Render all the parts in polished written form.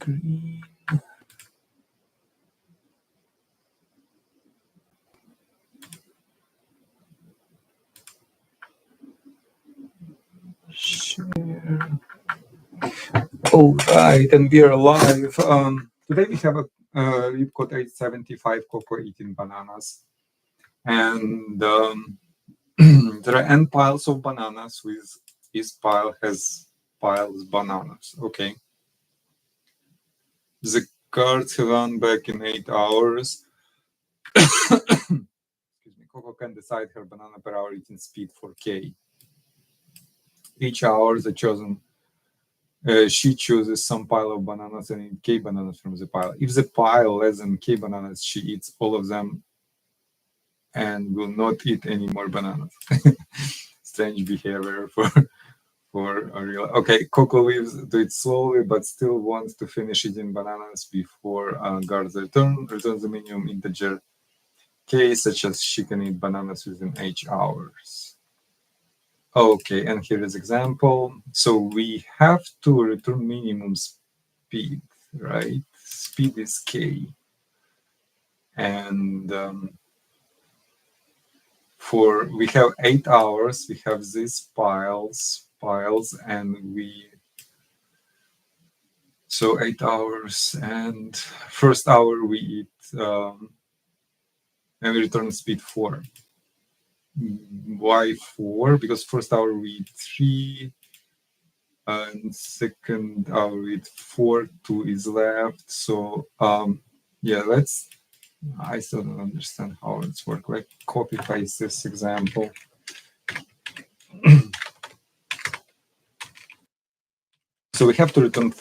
screen. Share. All right, and we are live. Today we have a we've got 875 Koko eating bananas, and there are n piles of bananas. With each pile has piles bananas. Okay. The cards run back in 8 hours. Excuse me. Koko can decide her banana per hour eating speed for K. Each hour, she chooses some pile of bananas and eat K bananas from the pile. If the pile less than K bananas, she eats all of them and will not eat any more bananas. Strange behavior for a real. Okay, Koko leaves do it slowly, but still wants to finish eating bananas before guards returns the minimum integer K, such as she can eat bananas within 8 hours. Okay, and here is example. So we have to return minimum speed, right? Speed is K. And we have 8 hours, we have these piles, and so 8 hours, and first hour we eat, and we return speed 4. Why 4? Because first hour we eat 3, and second hour we eat 4, 2 is left. So yeah, I still don't understand how it's work. Like copy paste this example. So we have to return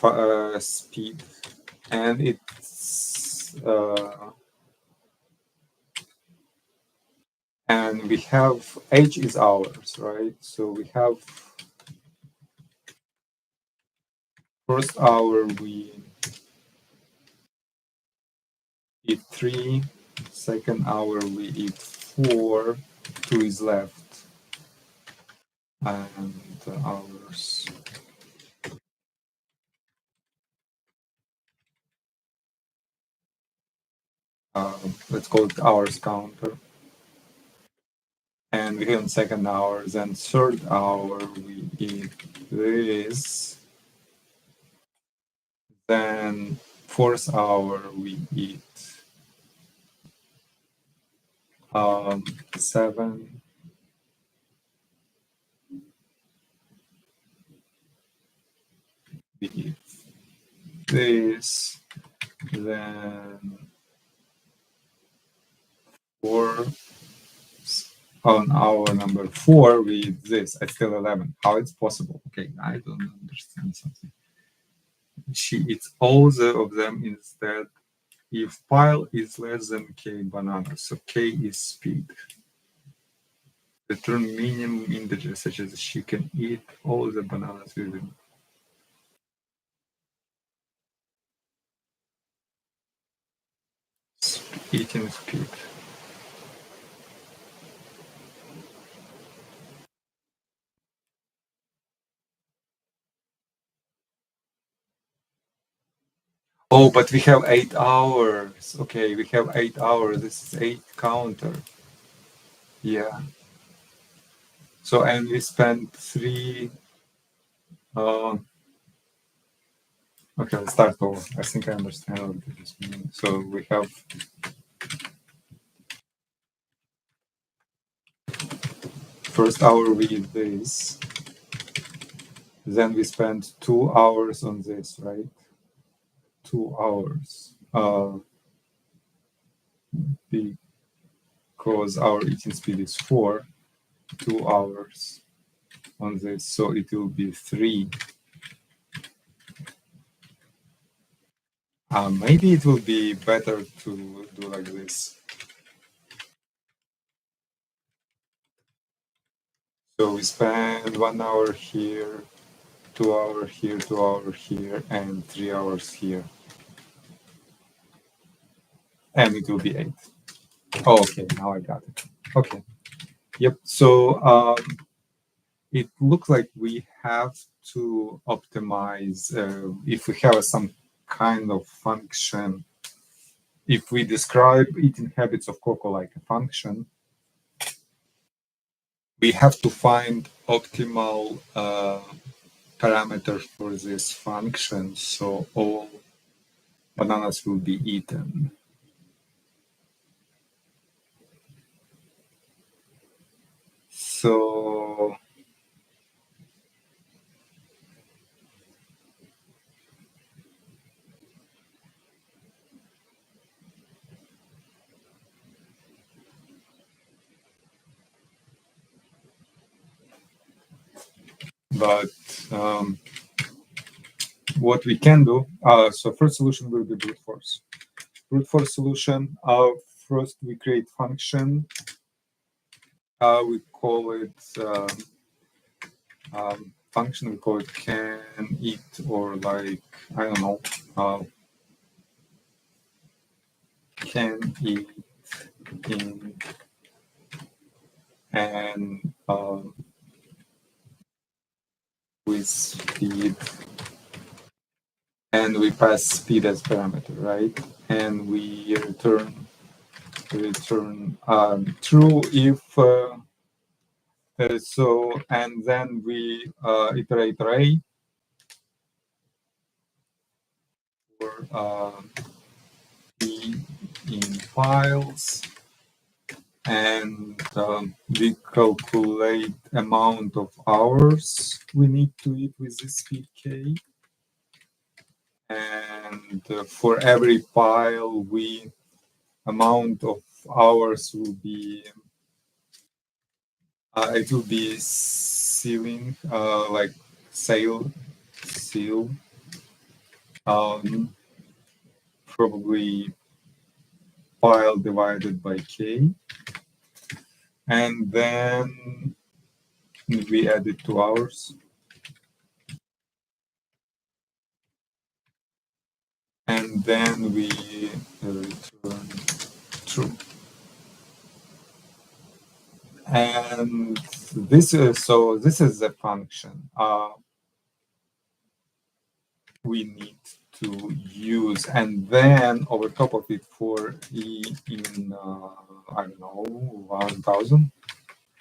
speed, and it's and we have H is hours, right? So we have first hour we eat 3, second hour we eat 4, 2 is left, and hours. Let's call it hours counter. And we have in second hour, then third hour we eat this. Then fourth hour we eat 7. We eat this. Then 4. On hour number 4 we eat this. It's still 11. How it's possible? Okay, I don't understand something. She eats all of them instead. If pile is less than K bananas, so K is speed. Return minimum integer such as she can eat all the bananas within. Eating speed. Oh, but we have 8 hours. Okay, we have 8 hours. This is 8 counter. Yeah. So, and we spent 3. Okay, let's start over. I think I understand what this means. So we have first hour we eat this. Then we spend 2 hours on this, right? 2 hours. Because our eating speed is 4, 2 hours on this, so it will be 3. Maybe it will be better to do like this. So we spend 1 hour here, 2 hours here, 2 hours here, and 3 hours here. And it will be 8. Oh, okay, now I got it. Okay. Yep. So it looks like we have to optimize if we have some kind of function. If we describe eating habits of Koko like a function, we have to find optimal parameters for this function, so all bananas will be eaten. So but what we can do, so first solution will be brute force. Brute force solution, first we create function, we call it function, we call it can eat, or like, I don't know, can eat in, and with speed, and we pass speed as parameter, right? And we return true if so, and then we iterate array for e in files, and we calculate amount of hours we need to eat with this speed k, and for every file we amount of hours will be it will be sealing like seal probably file divided by k, and then we add it to ours, and then we return true. And this is a function we need to use, and then over top of it for e in I don't know, 1000.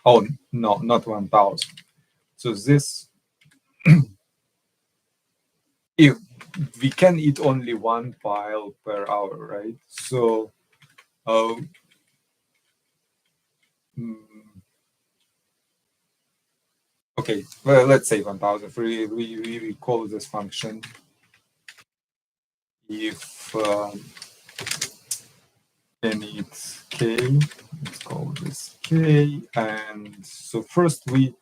Oh no, not 1000. So this if we can eat only one file per hour, right? So okay, well, let's say 1000. We call this function if then it's k, let's call this k, and so first we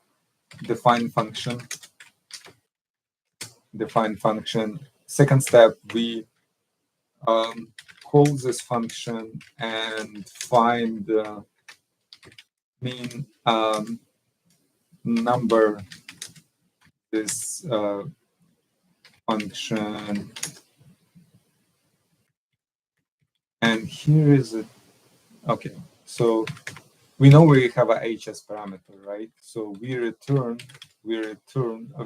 define function. Second step, we call this function and find the mean number this function, and here is it. Okay, so we know we have a HS parameter, right? So we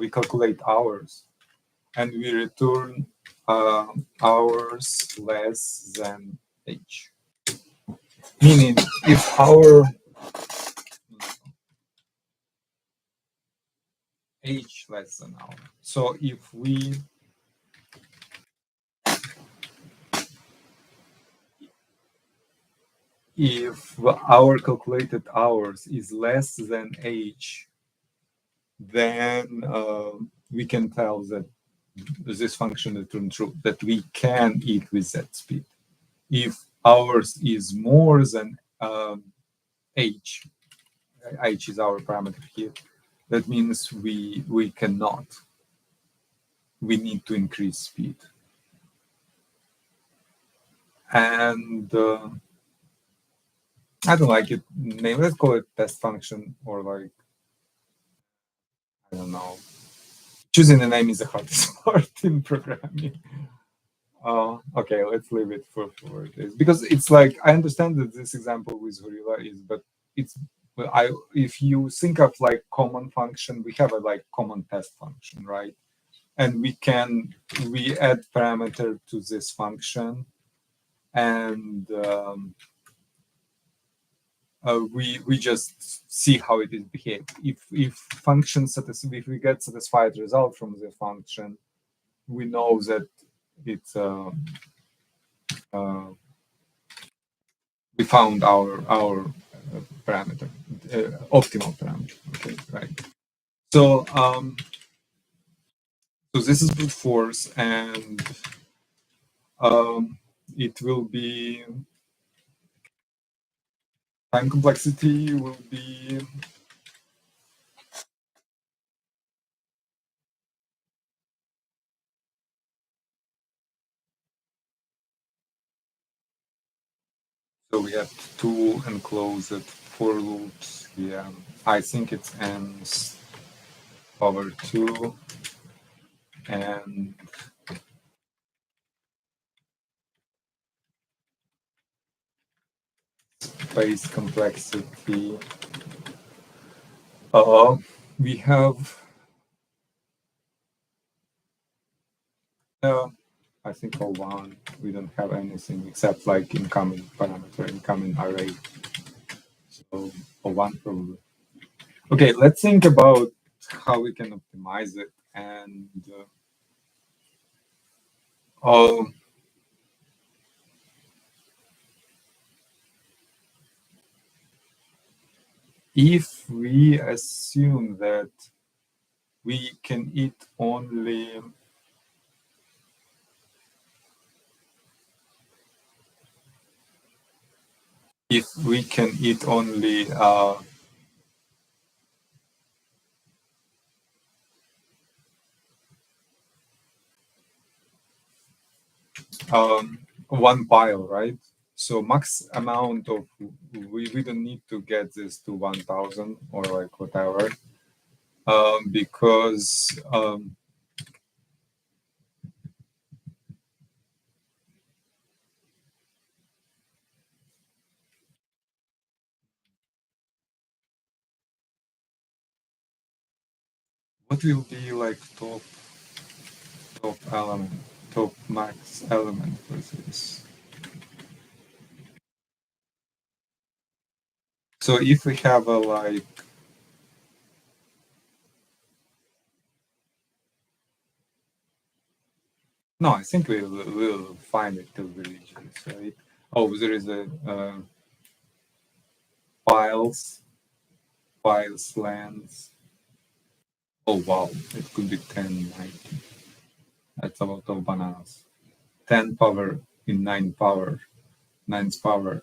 calculate hours, and we return hours less than h. Meaning, if our h less than hour. So if our calculated hours is less than h, then we can tell that this function returns true, that we can eat with that speed. If ours is more than h is our parameter here, that means we cannot. We need to increase speed. And I don't like it. Maybe let's call it test function, or like, I don't know. Choosing the name is the hardest part in programming. Okay, let's leave it for it is, because it's like, I understand that this example with Gorilla is, but it's, if you think of like common function, we have a like common test function, right? and we add parameter to this function, and we just see how it is behaved. If if we get satisfied result from the function, we know that it's we found our parameter, optimal parameter. Okay, right. So so this is brute force, and it will be time complexity will be so we have two enclosed for loops. Yeah, I think it's n power 2 and space complexity. We have I think O1. We don't have anything except like incoming parameter, incoming array. So O1 probably. Okay, let's think about how we can optimize it. And if we assume that we can eat only one pile, right? So max amount of we don't need to get this to 1000 or like whatever, because what will be like top element, top max element for this? So if we have a like no, I think we'll find it till the regions, right? Oh, there is a files lands. Oh wow, it could be 1090. That's a lot of bananas. 10 power in 9 power, 9's power.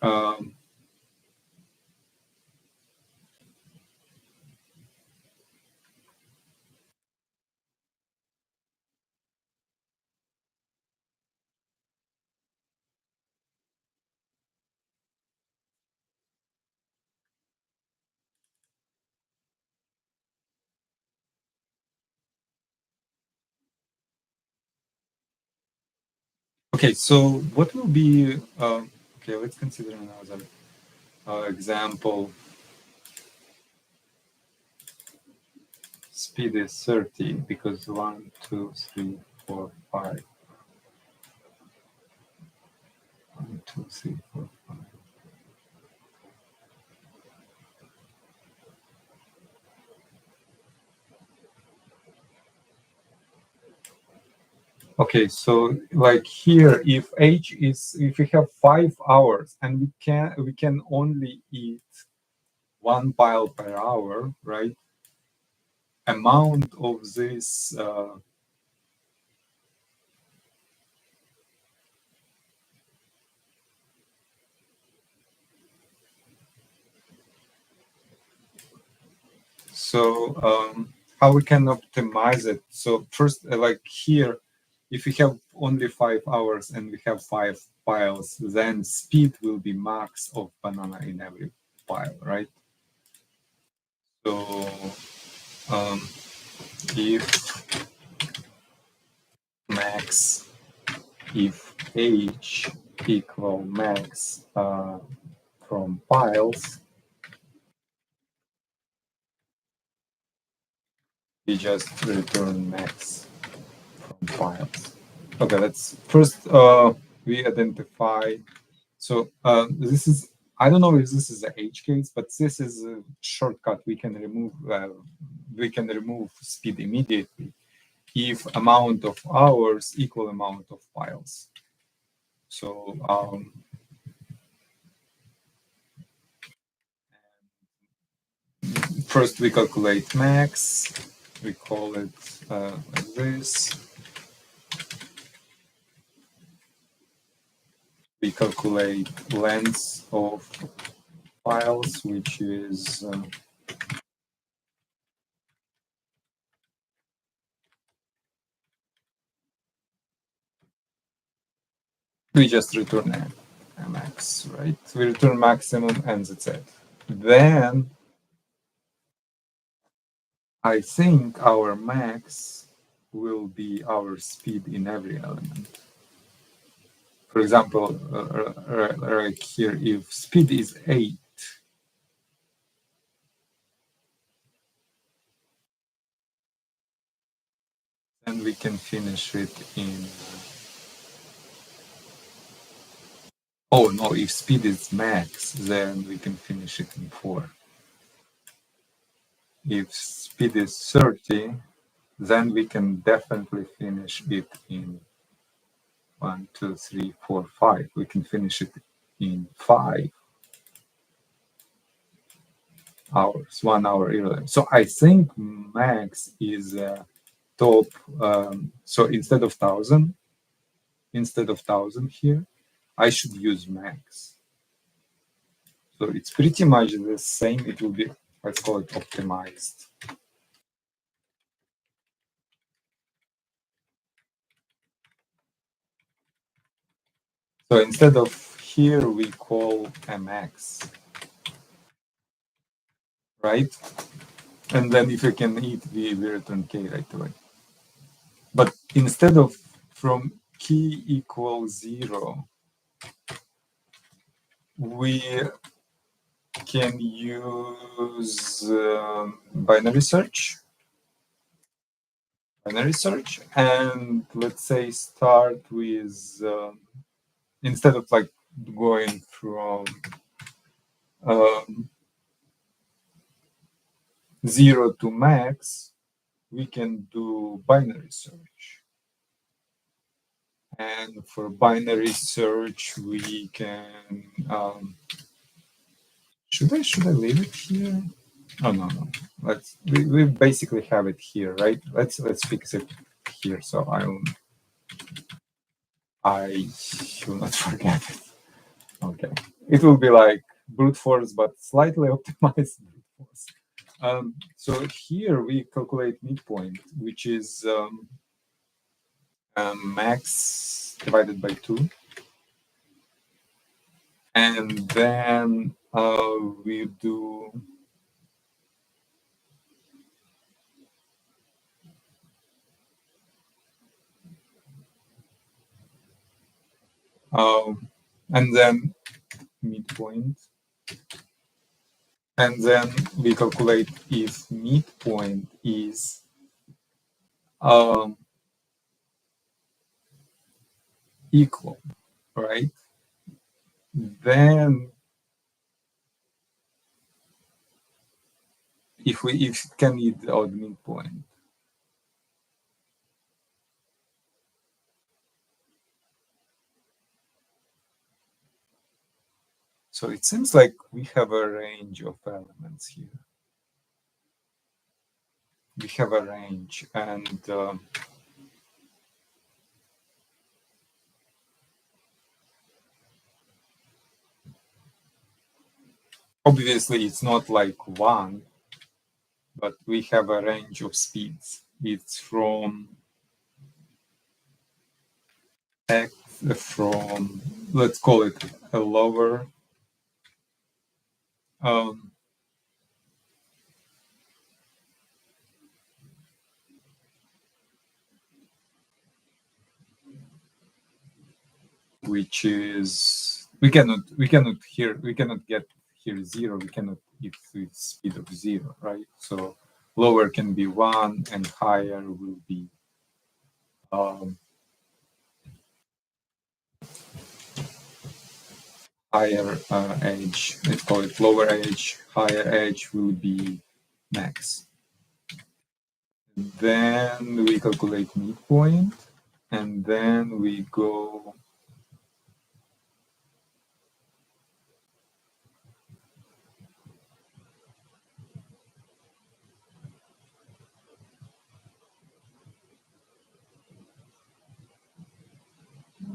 Okay, so what will be? Okay, let's consider another example. Speed is 30 because 1, 2, 3, 4, 5. 1, 2, 3, 4, 5. Okay, so like here, if we have 5 hours and we can only eat 1 pile per hour, right? Amount of this so how we can optimize it? So first, like here, if we have only 5 hours and we have 5 piles, then speed will be max of banana in every pile, right? So if max, if h equal max from piles, we just return max. from files. Okay, let's first we identify. So this is, I don't know if this is a H case, but this is a shortcut. We can remove speed immediately if amount of hours equal amount of files. So first we calculate max. We call it like this. We calculate length of files, which is we just return a max, right? We return maximum and that's it. Then I think our max will be our speed in every element. For example, right here, if speed is 8, then we can finish it in... Oh no, if speed is max, then we can finish it in 4. If speed is 30, then we can definitely finish it in 1, 2, 3, 4, 5. We can finish it in 5 hours, 1 hour earlier. So I think max is top. So instead of 1,000 here, I should use max. So it's pretty much the same. It will be, let's call it optimized. So instead of here, we call a max, right? And then if you can eat, we return k right away. But instead of from key equals 0, we can use binary search. And let's say start with instead of like going from 0 to max, we can do binary search. And for binary search, we can should I leave it here? Oh no. We basically have it here, right? Let's fix it here. So I should not forget it. Okay. It will be like brute force, but slightly optimized brute force. So here we calculate midpoint, which is max divided by 2. And then we do and then midpoint. And then we calculate if midpoint is equal, right? Then if it can be the odd midpoint. So it seems like we have a range of elements here. We have a range, and obviously it's not like 1, but we have a range of speeds. It's from X, from, let's call it a lower which is we cannot get here 0. We cannot get with speed of 0, right? So lower can be 1 and higher will be um, higher edge, let's call it lower edge, higher edge will be max. Then we calculate midpoint, and then we go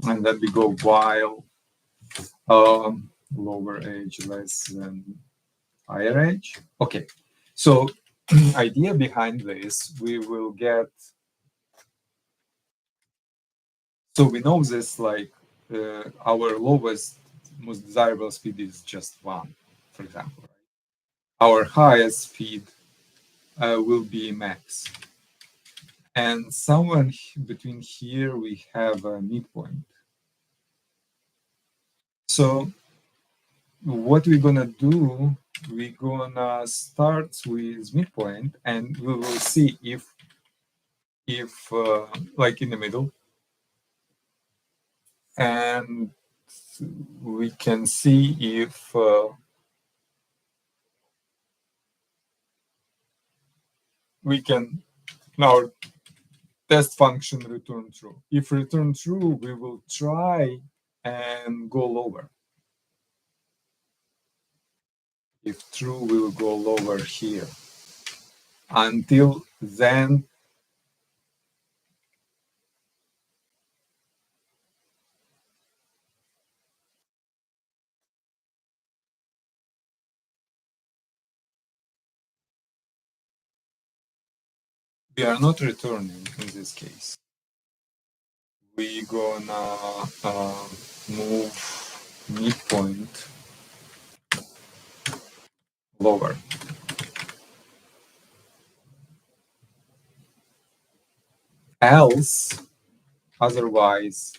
and then we go while lower edge less than higher edge. Okay, so idea behind this, we will get, so we know this, like our lowest most desirable speed is just 1, for example. Our highest speed will be max. And somewhere between here, we have a midpoint. So what we're gonna do, we're gonna start with midpoint, and we will see if like in the middle, and we can see if we can our test function return true. If return true, we will try and go lower. If true, we will go lower here. Until then, we are not returning in this case. We gonna move midpoint lower. Else, otherwise,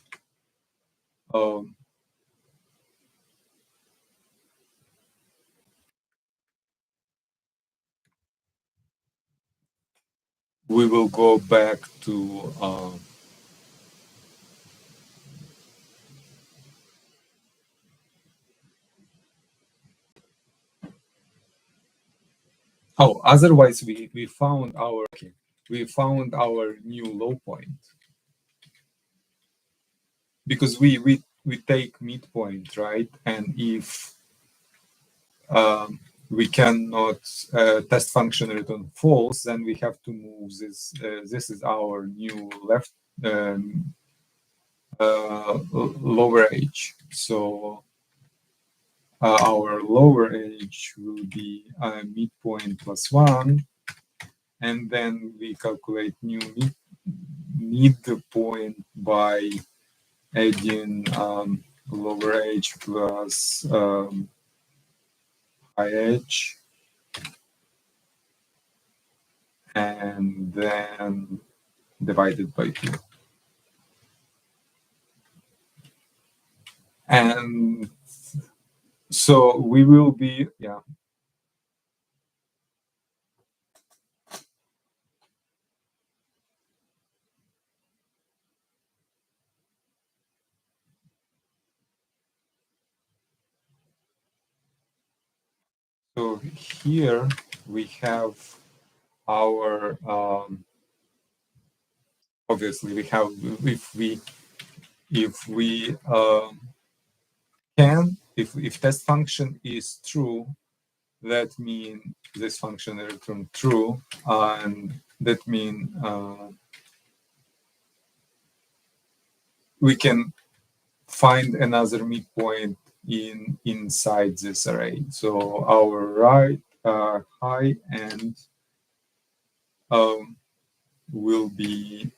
we will go back to otherwise we found our new low point, because we take midpoint, right? And if we cannot test function return false, then we have to move this. This is our new left lower edge. So our lower edge will be midpoint plus 1, and then we calculate new midpoint by adding lower edge plus high edge, and then divided by 2. And so we will be, yeah. So here we have our, obviously we have, if we can, if test function is true, that means this function return true, and that means we can find another midpoint inside this array. So our right high end will be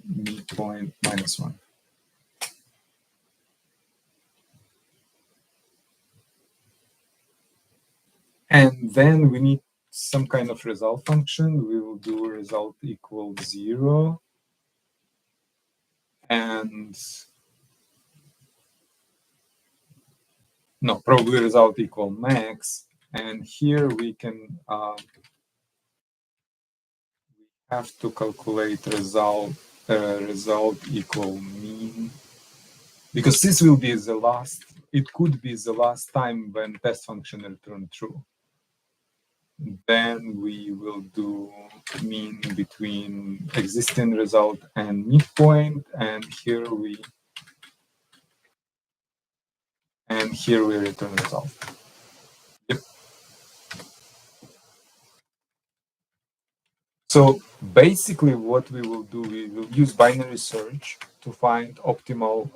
midpoint minus 1. And then we need some kind of result function. We will do result equals 0. And no, probably result equal max. And here we can we have to calculate result result equal mean, because this will be the last, it could be the last time when test function return true. Then we will do mean between existing result and midpoint, and here we return result. Yep. So basically what we will do, we will use binary search to find optimal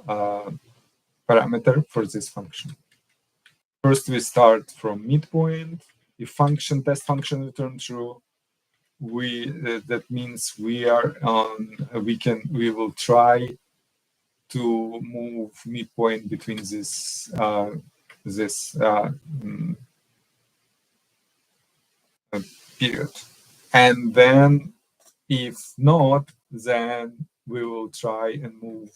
parameter for this function. First we start from midpoint. If test function return true, that means we are on, we will try to move midpoint between this period, and then if not, then we will try and move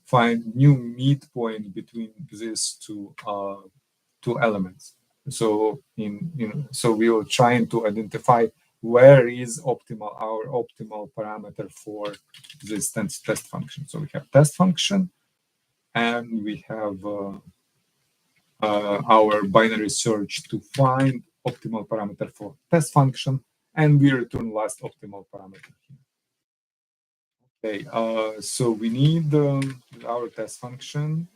find new midpoint between these two elements. So so we will try to identify where is our optimal parameter for this test function. So we have test function, and we have our binary search to find optimal parameter for test function, and we return last optimal parameter here. Okay, so we need our test function.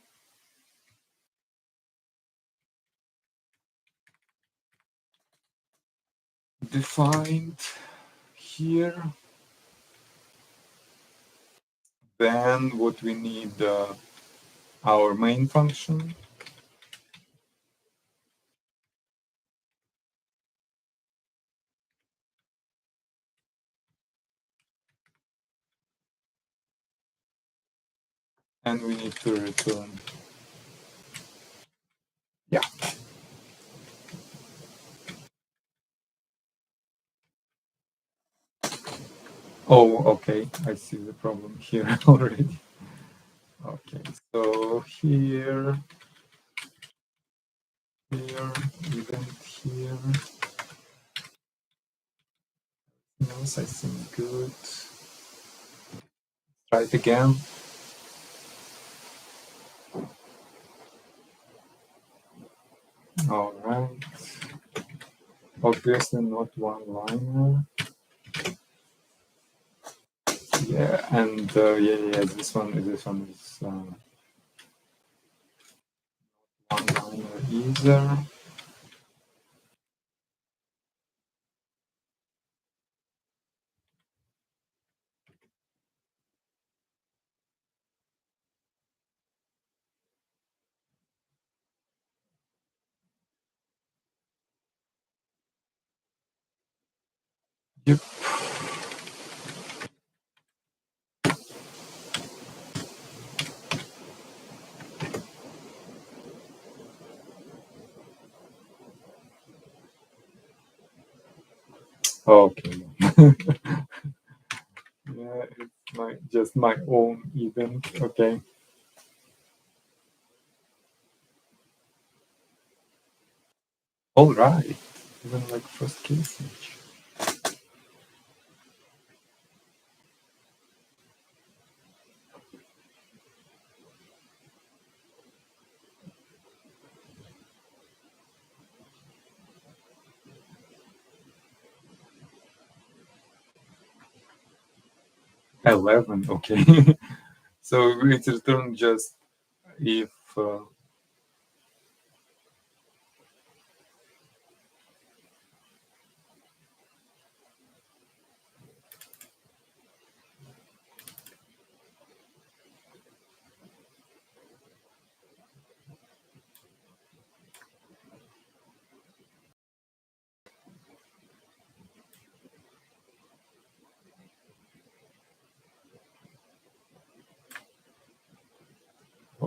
Defined here. Then what we need, our main function. And we need to return, yeah. Oh, okay, I see the problem here already. Okay, so here, event here. Yes, I think good. Try it again. All right. Obviously not one-liner. Yeah, and yeah, this one is one-liner either. Yep. Okay. Yeah, it's just my own event. Okay. All right. Even like first case. 11. Okay. So it's returned just if.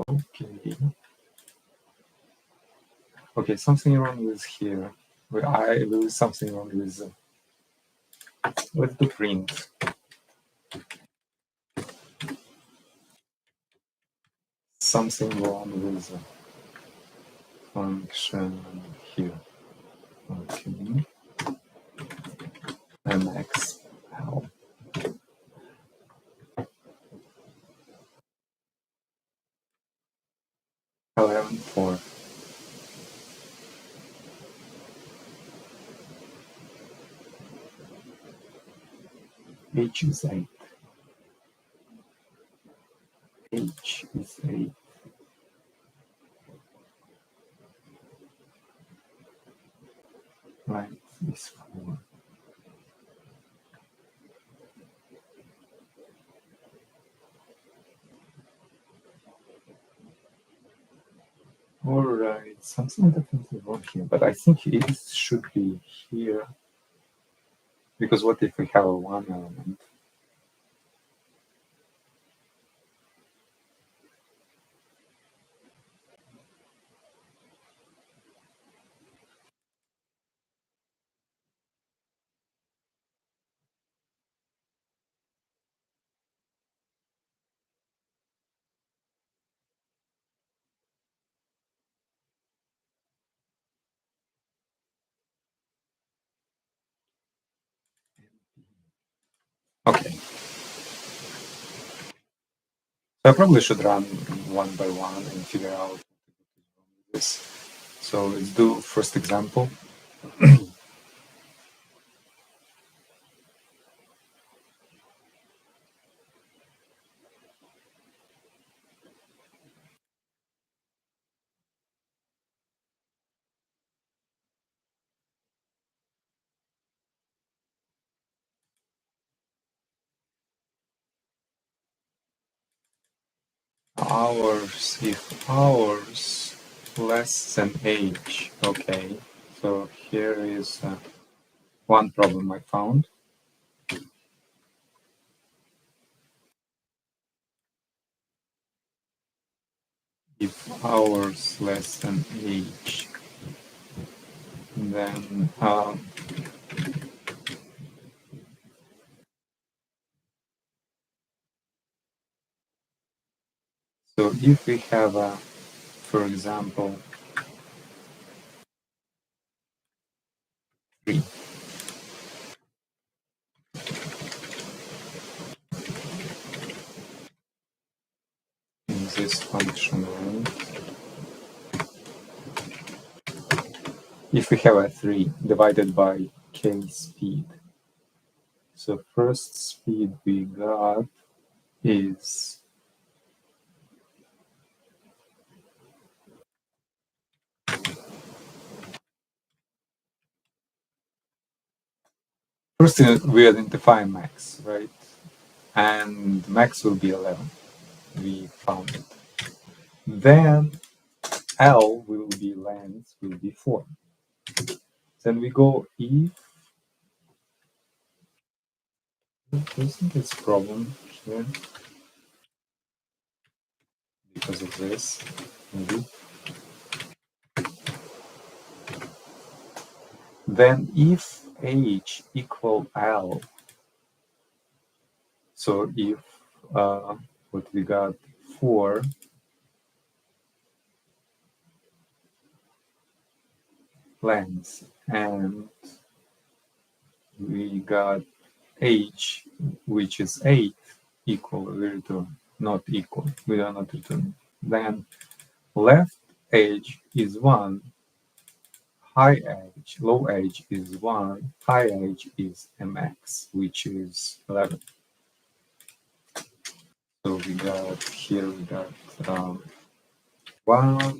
Okay. Okay, something wrong with here. I lose something wrong with the print. Something wrong with the function here. Okay. MX help. 11, 4. H is 8. H is 8. Length is 4. Alright, something definitely wrong here, but I think it should be here. Because what if we have a one element? Okay. So I probably should run one by one and figure out this. So let's do first example. Hours, if hours less than age. Okay, so here is one problem I found. If hours less than age, then so if we have a, for example, 3, in this function, right? If we have a 3 divided by k speed, so first speed we got is first we identify max, right? And max will be 11. We found it. Then L will be length, will be 4. Then we go if, isn't this problem here? Because of this, maybe. Then if H equal L, so if what we got 4 length and we got H which is 8 equal, we return not equal, we are not returning. Then left edge is 1, high edge, low edge is 1, high edge is mx, which is 11. So we got here, we got 1,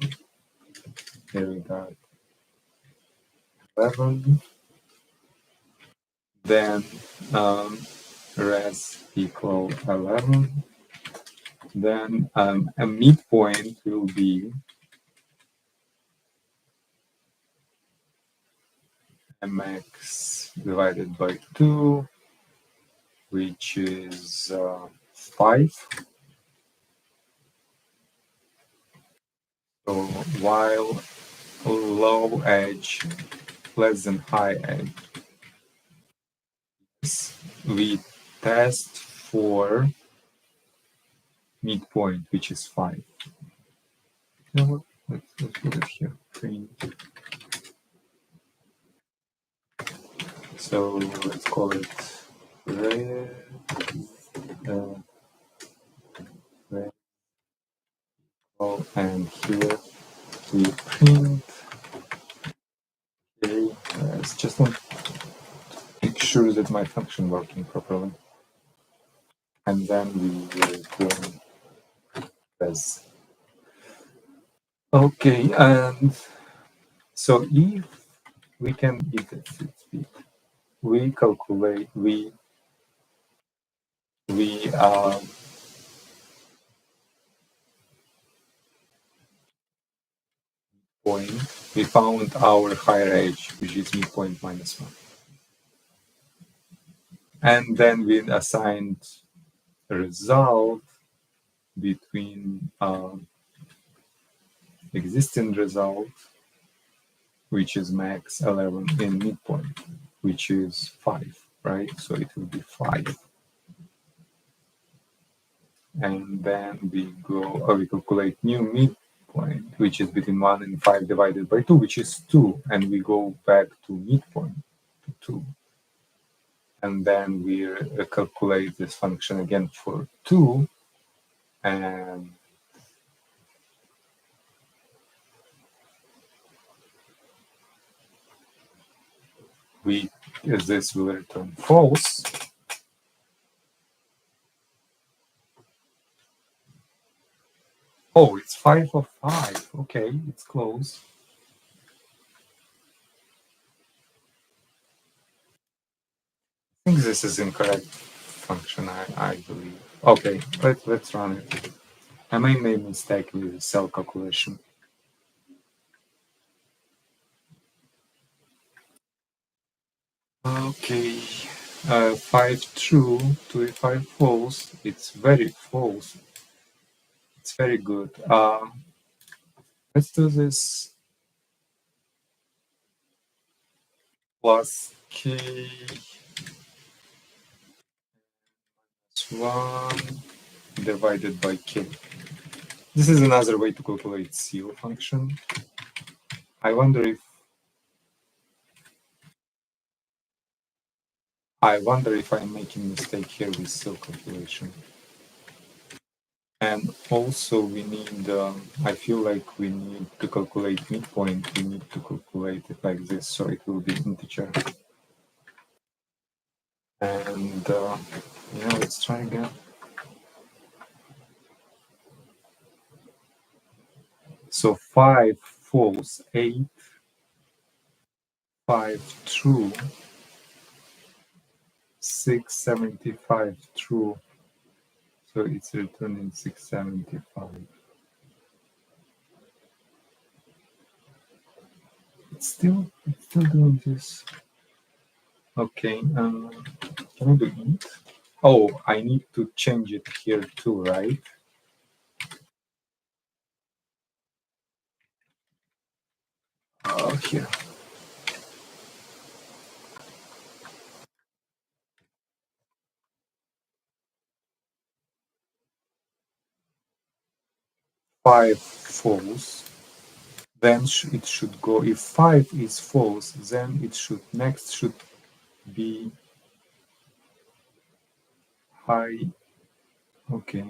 here we got 11, then res equal 11, then a midpoint will be mx divided by 2, which is 5. So while low edge less than high edge, we test for midpoint, which is 5. You know what? Let's put it here. Print. So let's call it red. Red. Oh, and here we print. Okay, it's just want to make sure that my function working properly, and then we will go as okay. And so if we can if we calculate we point, we found our higher edge, which is midpoint minus 1. And then we assigned a result between existing result, which is max 11, in midpoint, which is 5, right? So it will be 5. And then we we calculate new midpoint, which is between 1 and 5 divided by 2, which is 2. And we go back to midpoint, to 2. And then we calculate this function again for 2, and this will return false. Oh, it's 5 of 5. Okay, it's close. I think this is incorrect function, I believe. Okay, let's run it. I may make a mistake with the cell calculation. Okay, 5 true to 5 false. It's very false. It's very good. Let's do this plus k 1 divided by k. This is another way to calculate seal function. I wonder if I'm making a mistake here with seal calculation. And also we need, I feel like we need to calculate midpoint. We need to calculate it like this, so it will be integer. And yeah, let's try again. So 5 false, 8, 5 true, 675 true. So it's returning 675. It's still doing this. Okay, can I do it? Oh, I need to change it here too, right? Here. Five false, then it should go. If 5 is false, then it should next should be high. Okay.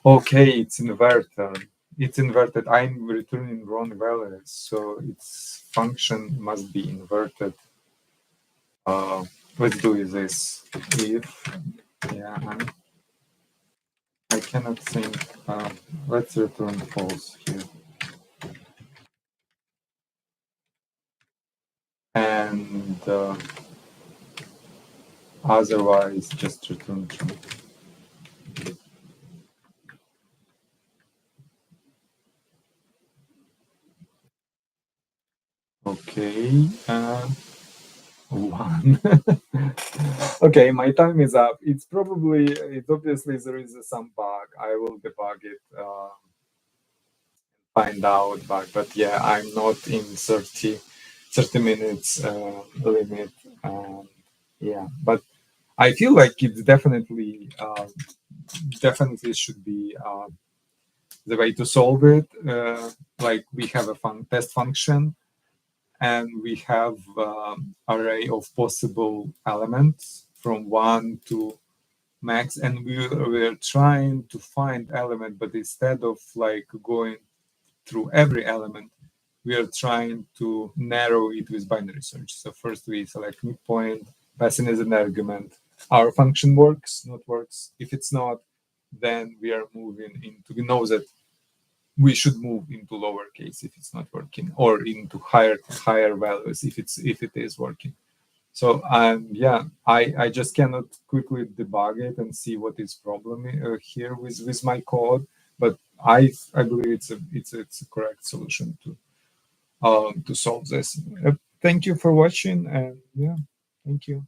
Okay, it's inverted. It's inverted. I'm returning wrong values, so its function must be inverted. Let's do this. If I cannot think. Let's return false here. And otherwise, just return true. Okay, 1. Okay, my time is up. It's obviously there is some bug. I will debug it, find out bug. But yeah, I'm not in 30 minutes limit. Yeah, but I feel like it definitely should be the way to solve it. Like we have a test function, and we have array of possible elements from 1 to max, and we're trying to find element, but instead of like going through every element, we are trying to narrow it with binary search. So first we select midpoint, passing as an argument. Our function works, not works. If it's not, then we are moving into, we know that we should move into lowercase if it's not working, or into higher values if it is working. So yeah, I just cannot quickly debug it and see what is problem here with my code, but I believe it's a correct solution to solve this. Thank you for watching, and yeah, thank you.